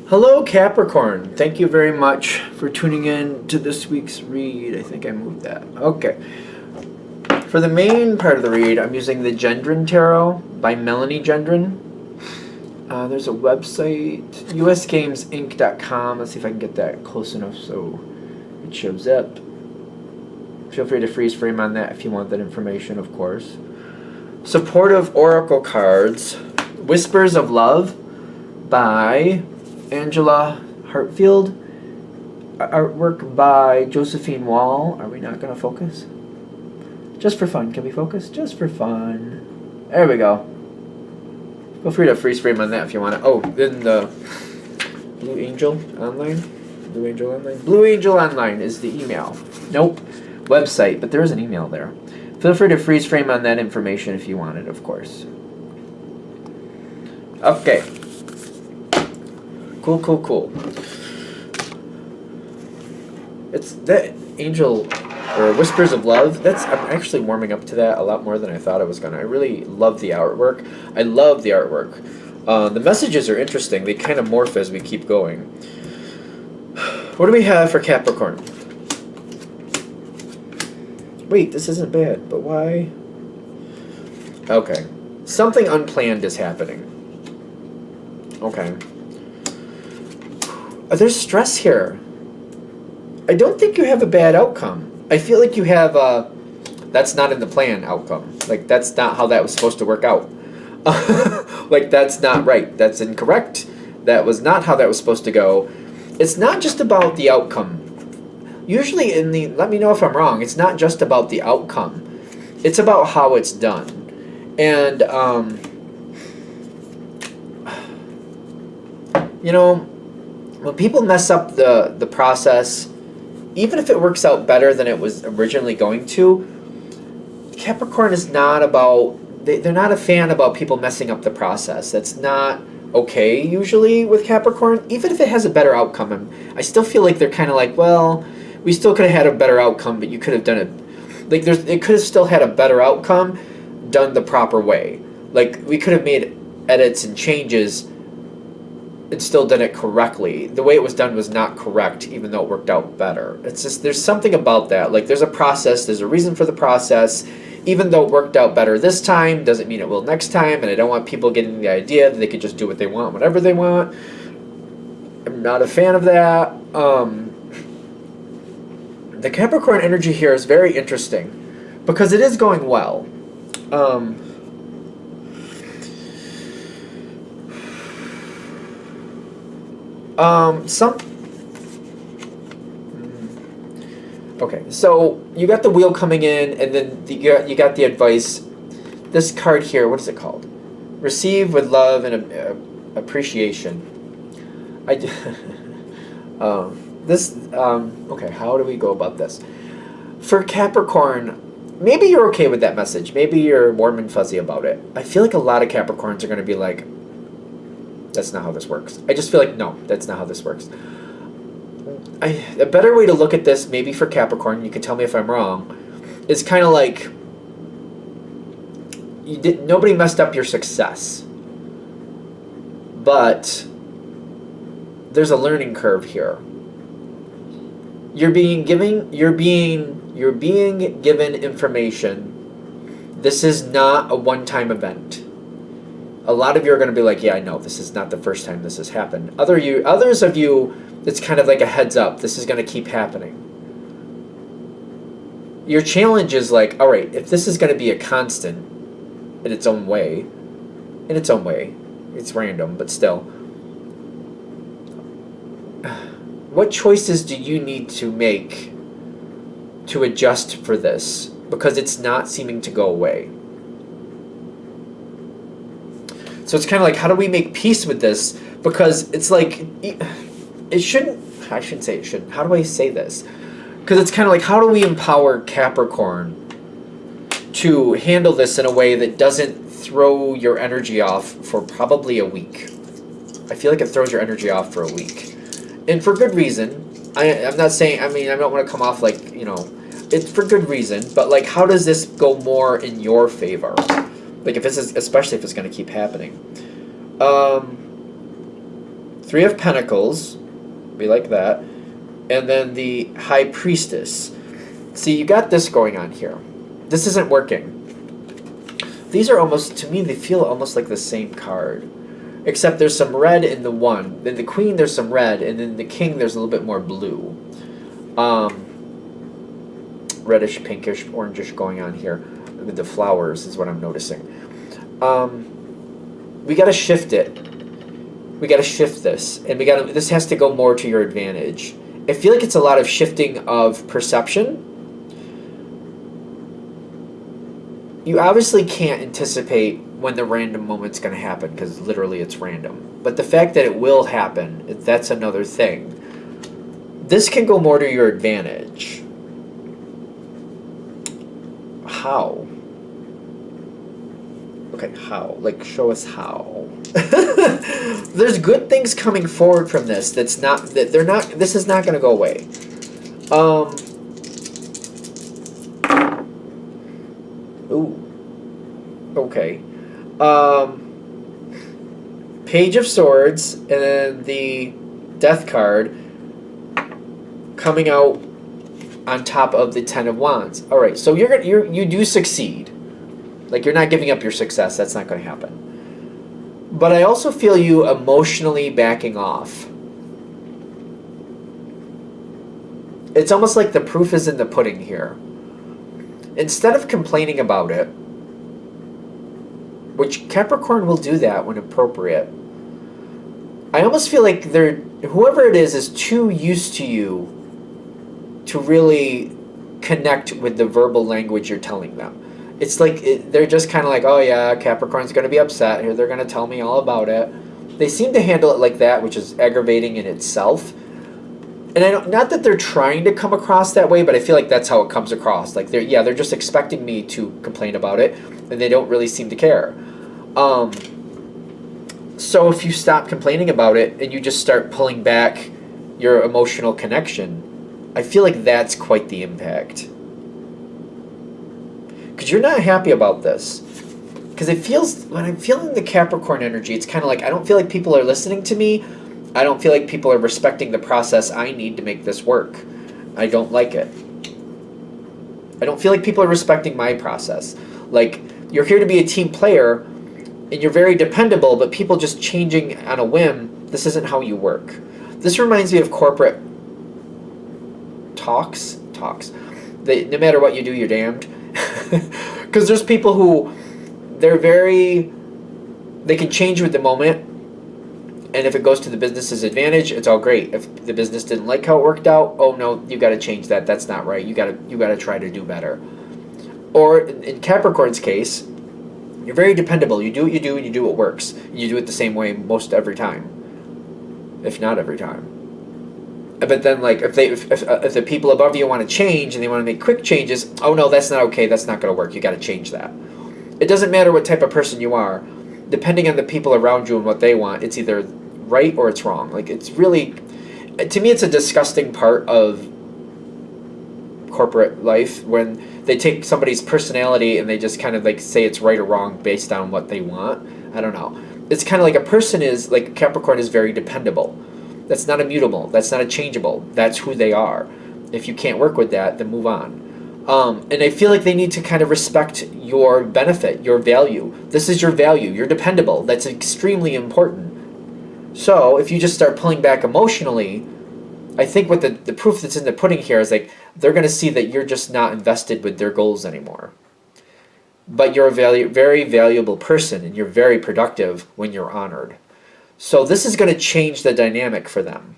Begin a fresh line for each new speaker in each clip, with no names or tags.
Hello, Capricorn. Thank you very much for tuning in to this week's read. I think I moved that. Okay. For the main part of the read, I'm using the Gendron Tarot by Melanie Gendron. There's a website, usgamesinc.com. Let's see if I can get that close enough so it shows up. Feel free to freeze frame on that if you want that information, of course. Supportive Oracle cards, Whispers of Love by Angela Hartfield. Artwork by Josephine Wall. Are we not going to focus? Just for fun. Can we focus? Just for fun. There we go. Feel free to freeze frame on that if you want to. Oh, then the Blue Angel Online. Blue Angel Online. Blue Angel Online is the email. Nope. Website, but there is an email there. Feel free to freeze frame on that information if you want it, of course. Okay. Cool. It's that Angel or Whispers of Love. I'm actually warming up to that a lot more than I thought I was gonna. I really love the artwork. I love the artwork. The messages are interesting. They kind of morph as we keep going. What do we have for Capricorn? Wait, this isn't bad, but why? Okay. Something unplanned is happening. Okay. There's stress here. I don't think you have a bad outcome. I feel like you have a that's not in the plan outcome. Like, that's not how that was supposed to work out. Like, that's not right. That's incorrect. That was not how that was supposed to go. It's not just about the outcome. Usually let me know if I'm wrong, it's not just about the outcome. It's about how it's done. And, when people mess up the process, even if it works out better than it was originally going to, Capricorn is not about, they're not a fan about people messing up the process. That's not okay usually with Capricorn. Even if it has a better outcome, I still feel like they're kind of like, well, we still could have had a better outcome, but you could have done it. Like, it could have still had a better outcome done the proper way. Like, we could have made edits and changes and still done it correctly. The way it was done was not correct, even though it worked out better. It's just, there's something about that. Like, there's a process, there's a reason for the process. Even though it worked out better this time, doesn't mean it will next time, and I don't want people getting the idea that they could just do what they want, whatever they want. I'm not a fan of that. The Capricorn energy here is very interesting because it is going well. Okay, so you got the wheel coming in, and then you got the advice. This card here, what is it called? Receive with love and appreciation. Okay, how do we go about this? For Capricorn, maybe you're okay with that message. Maybe you're warm and fuzzy about it. I feel like a lot of Capricorns are going to be like, that's not how this works. I just feel like, no, that's not how this works. A better way to look at this, maybe for Capricorn, you can tell me if I'm wrong, is kind of like, nobody messed up your success. But there's a learning curve here. You're being given information. This is not a one-time event. A lot of you are going to be like, yeah, I know, this is not the first time this has happened. Others of you, it's kind of like a heads up. This is going to keep happening. Your challenge is like, all right, if this is going to be a constant in its own way, it's random, but still, what choices do you need to make to adjust for this? Because it's not seeming to go away. So it's kind of like, how do we make peace with this? Because it's like, I shouldn't say it shouldn't. How do I say this? Because it's kind of like, how do we empower Capricorn to handle this in a way that doesn't throw your energy off for probably a week? I feel like it throws your energy off for a week. And for good reason. I'm not saying, I don't want to come off like, it's for good reason, but like, how does this go more in your favor? Like, especially if it's going to keep happening. Three of Pentacles. We like that. And then the High Priestess. See, you got this going on here. This isn't working. These are almost, to me, they feel almost like the same card. Except there's some red in the one. In the Queen, there's some red. And in the King, there's a little bit more blue. Reddish, pinkish, orangish going on here. With the flowers is what I'm noticing. We got to shift it. We got to shift this. And this has to go more to your advantage. I feel like it's a lot of shifting of perception. You obviously can't anticipate when the random moment's going to happen, because literally it's random. But the fact that it will happen, that's another thing. This can go more to your advantage. How? Okay, how? Like, show us how. There's good things coming forward from this. This is not going to go away. Ooh. Okay. Page of Swords and then the Death card coming out on top of the Ten of Wands. All right, so you do succeed. Like, you're not giving up your success. That's not going to happen. But I also feel you emotionally backing off. It's almost like the proof is in the pudding here. Instead of complaining about it, which Capricorn will do that when appropriate, I almost feel like whoever it is too used to you to really connect with the verbal language you're telling them. It's like they're just kind of like, oh yeah, Capricorn's going to be upset here. They're going to tell me all about it. They seem to handle it like that, which is aggravating in itself. And not that they're trying to come across that way, but I feel like that's how it comes across. Like they're just expecting me to complain about it, and they don't really seem to care. So if you stop complaining about it and you just start pulling back your emotional connection, I feel like that's quite the impact. Because you're not happy about this. Because it feels, when I'm feeling the Capricorn energy, it's kind of like, I don't feel like people are listening to me. I don't feel like people are respecting the process I need to make this work. I don't like it. I don't feel like people are respecting my process. Like, you're here to be a team player, and you're very dependable, but people just changing on a whim, this isn't how you work. This reminds me of corporate talks. No matter what you do, you're damned. Because there's people who, they can change with the moment, and if it goes to the business's advantage, it's all great. If the business didn't like how it worked out, oh no, you got to change that. That's not right. You got to try to do better. Or in Capricorn's case, you're very dependable. You do what you do, and you do what works. And you do it the same way most every time, if not every time. But then, like, if the people above you want to change and they want to make quick changes, oh no, that's not okay. That's not going to work. You got to change that. It doesn't matter what type of person you are. Depending on the people around you and what they want, it's either right or it's wrong. Like, it's really, to me, it's a disgusting part of corporate life when they take somebody's personality and they just kind of like say it's right or wrong based on what they want. I don't know. It's kind of like a person is, like, Capricorn is very dependable. That's not immutable. That's not a changeable. That's who they are. If you can't work with that, then move on. And I feel like they need to kind of respect your benefit, your value. This is your value. You're dependable. That's extremely important. So if you just start pulling back emotionally, I think what the proof that's in the pudding here is, like, they're going to see that you're just not invested with their goals anymore. But you're a very valuable person, and you're very productive when you're honored. So this is going to change the dynamic for them.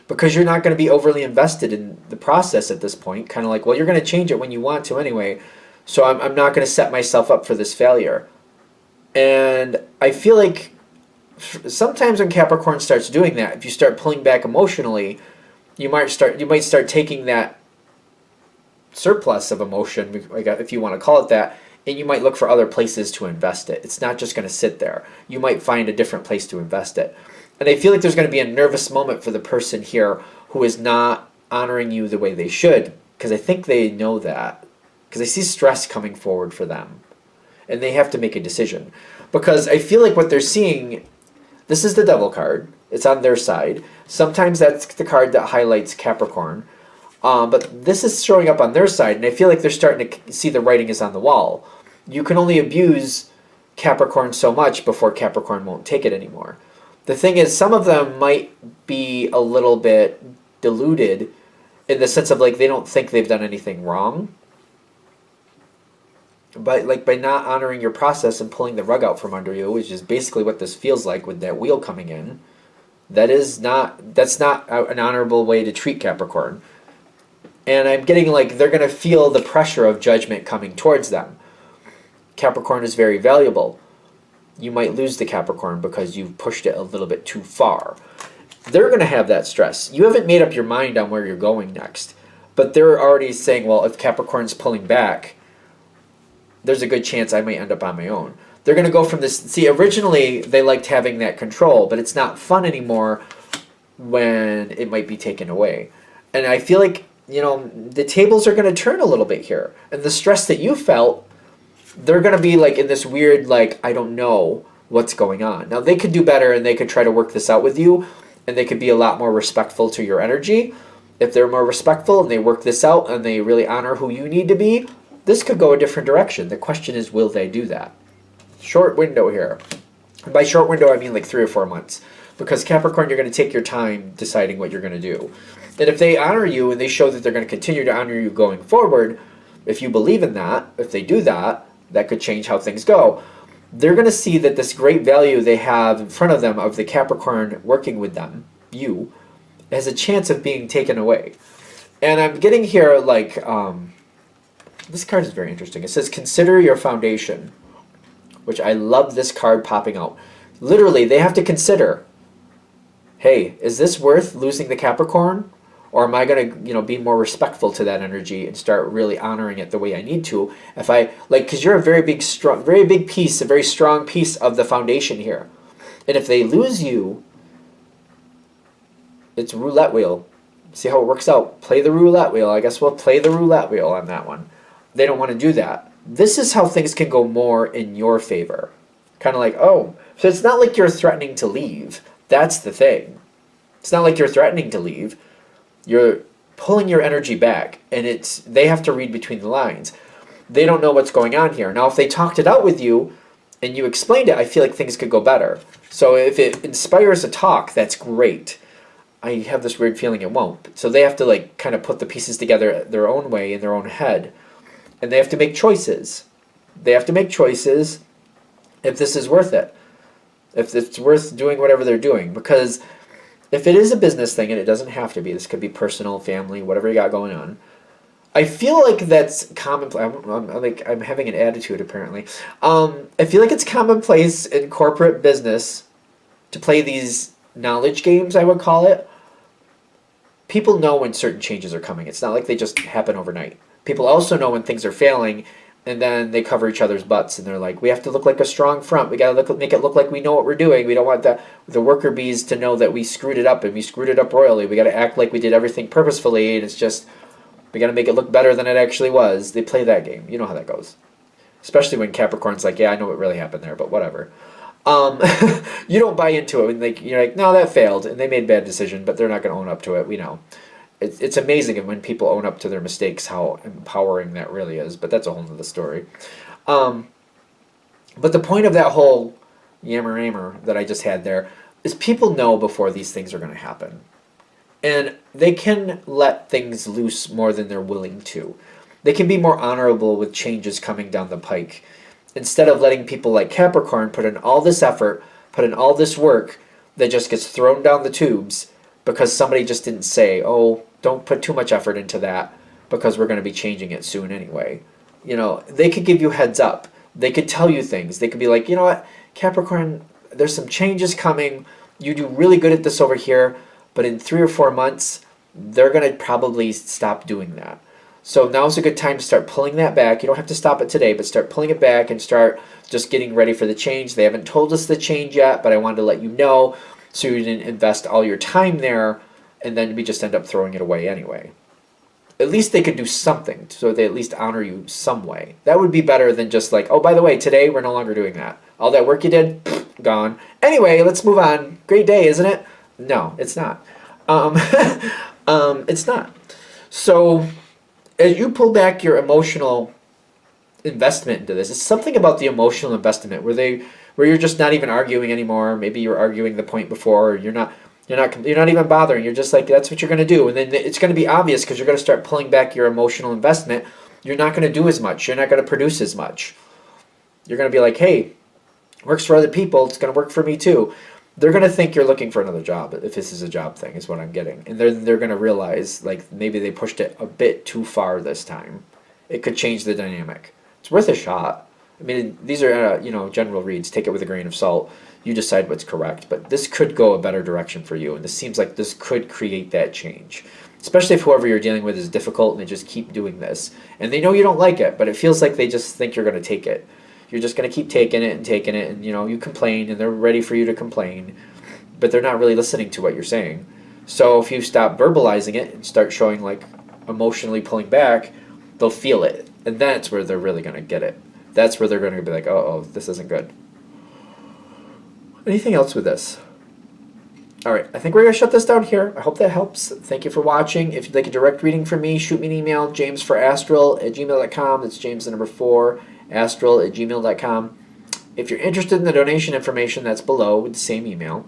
Because you're not going to be overly invested in the process at this point. Kind of like, well, you're going to change it when you want to anyway. So I'm not going to set myself up for this failure. And I feel like sometimes when Capricorn starts doing that, if you start pulling back emotionally, you might start taking that surplus of emotion, if you want to call it that, and you might look for other places to invest it. It's not just going to sit there. You might find a different place to invest it. And I feel like there's going to be a nervous moment for the person here who is not honoring you the way they should, because I think they know that. Because I see stress coming forward for them. And they have to make a decision. Because I feel like what they're seeing, This is the Devil card. It's on their side. Sometimes that's the card that highlights Capricorn. But this is showing up on their side, and I feel like they're starting to see the writing is on the wall. You can only abuse Capricorn so much before Capricorn won't take it anymore. The thing is, some of them might be a little bit deluded in the sense of like they don't think they've done anything wrong. But like by not honoring your process and pulling the rug out from under you, which is basically what this feels like with that wheel coming in, that's not an honorable way to treat Capricorn. And I'm getting like they're going to feel the pressure of judgment coming towards them. Capricorn is very valuable. You might lose the Capricorn because you've pushed it a little bit too far. They're going to have that stress. You haven't made up your mind on where you're going next. But they're already saying, well, if Capricorn's pulling back, there's a good chance I might end up on my own. They're going to go from this. See, originally they liked having that control, but it's not fun anymore when it might be taken away. And I feel like, you know, the tables are going to turn a little bit here. And the stress that you felt, they're going to be like in this weird, like, I don't know what's going on. Now, they could do better and they could try to work this out with you, and they could be a lot more respectful to your energy. If they're more respectful and they work this out and they really honor who you need to be, this could go a different direction. The question is, will they do that? Short window here. And by short window, I mean like 3 or 4 months. Because Capricorn, you're going to take your time deciding what you're going to do. And if they honor you and they show that they're going to continue to honor you going forward, if you believe in that, if they do that, that could change how things go. They're going to see that this great value they have in front of them of the Capricorn working with them, you, has a chance of being taken away. And I'm getting here like, this card is very interesting. It says, consider your foundation, which I love this card popping out. Literally, they have to consider, hey, is this worth losing the Capricorn? Or am I going to, be more respectful to that energy and start really honoring it the way I need to? If I, because you're a very big piece, a very strong piece of the foundation here. And if they lose you, it's roulette wheel. See how it works out. Play the roulette wheel. I guess we'll play the roulette wheel on that one. They don't want to do that. This is how things can go more in your favor. Kind of like, oh, so it's not like you're threatening to leave. That's the thing. It's not like you're threatening to leave. You're pulling your energy back, and they have to read between the lines. They don't know what's going on here. Now, if they talked it out with you and you explained it, I feel like things could go better. So if it inspires a talk, that's great. I have this weird feeling it won't. So they have to kind of put the pieces together their own way in their own head. And they have to make choices. They have to make choices if this is worth it. If it's worth doing whatever they're doing. Because if it is a business thing, and it doesn't have to be, this could be personal, family, whatever you got going on. I feel like that's commonplace. I'm having an attitude, apparently. I feel like it's commonplace in corporate business to play these knowledge games, I would call it. People know when certain changes are coming. It's not like they just happen overnight. People also know when things are failing, and then they cover each other's butts, and they're like, we have to look like a strong front. We got to make it look like we know what we're doing. We don't want the worker bees to know that we screwed it up, and we screwed it up royally. We got to act like we did everything purposefully, and it's just, we got to make it look better than it actually was. They play that game. You know how that goes. Especially when Capricorn's like, yeah, I know what really happened there, but whatever. You don't buy into it. When you're like, no, that failed, and they made a bad decision, but they're not going to own up to it. We know. It's amazing when people own up to their mistakes, how empowering that really is. But that's a whole nother story. But the point of that whole yammer that I just had there is people know before these things are going to happen. And they can let things loose more than they're willing to. They can be more honorable with changes coming down the pike. Instead of letting people like Capricorn put in all this effort, put in all this work that just gets thrown down the tubes because somebody just didn't say, oh, don't put too much effort into that because we're going to be changing it soon anyway. They could give you heads up. They could tell you things. They could be like, you know what, Capricorn, there's some changes coming. You do really good at this over here, but in 3 or 4 months, they're going to probably stop doing that. So now's a good time to start pulling that back. You don't have to stop it today, but start pulling it back and start just getting ready for the change. They haven't told us the change yet, but I wanted to let you know so you didn't invest all your time there and then we just end up throwing it away anyway. At least they could do something so they at least honor you some way. That would be better than just like, oh, by the way, today we're no longer doing that. All that work you did, gone. Anyway, let's move on. Great day, isn't it? No, it's not. Um, it's not. So as you pull back your emotional investment into this, it's something about the emotional investment where you're just not even arguing anymore. Maybe you're arguing the point before, or you're not even bothering. You're just like, that's what you're going to do, and then it's going to be obvious because you're going to start pulling back your emotional investment. You're not going to do as much. You're not going to produce as much. You're going to be like, hey, works for other people. It's going to work for me too. They're going to think you're looking for another job if this is a job thing, is what I'm getting. And they're going to realize, like, maybe they pushed it a bit too far this time. It could change the dynamic. It's worth a shot. I mean, these are, general reads. Take it with a grain of salt. You decide what's correct. But this could go a better direction for you. And this seems like this could create that change. Especially if whoever you're dealing with is difficult and they just keep doing this. And they know you don't like it, but it feels like they just think you're going to take it. You're just going to keep taking it, and you complain, and they're ready for you to complain, but they're not really listening to what you're saying. So if you stop verbalizing it and start showing, like, emotionally pulling back, they'll feel it, and that's where they're really going to get it. That's where they're going to be like, oh, this isn't good. Anything else with this? All right, I think we're going to shut this down here. I hope that helps. Thank you for watching. If you'd like a direct reading from me, shoot me an email, jamesforastral@gmail.com. That's James the number 4, astral@gmail.com. If you're interested in the donation information, that's below with the same email.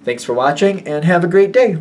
Thanks for watching, and have a great day.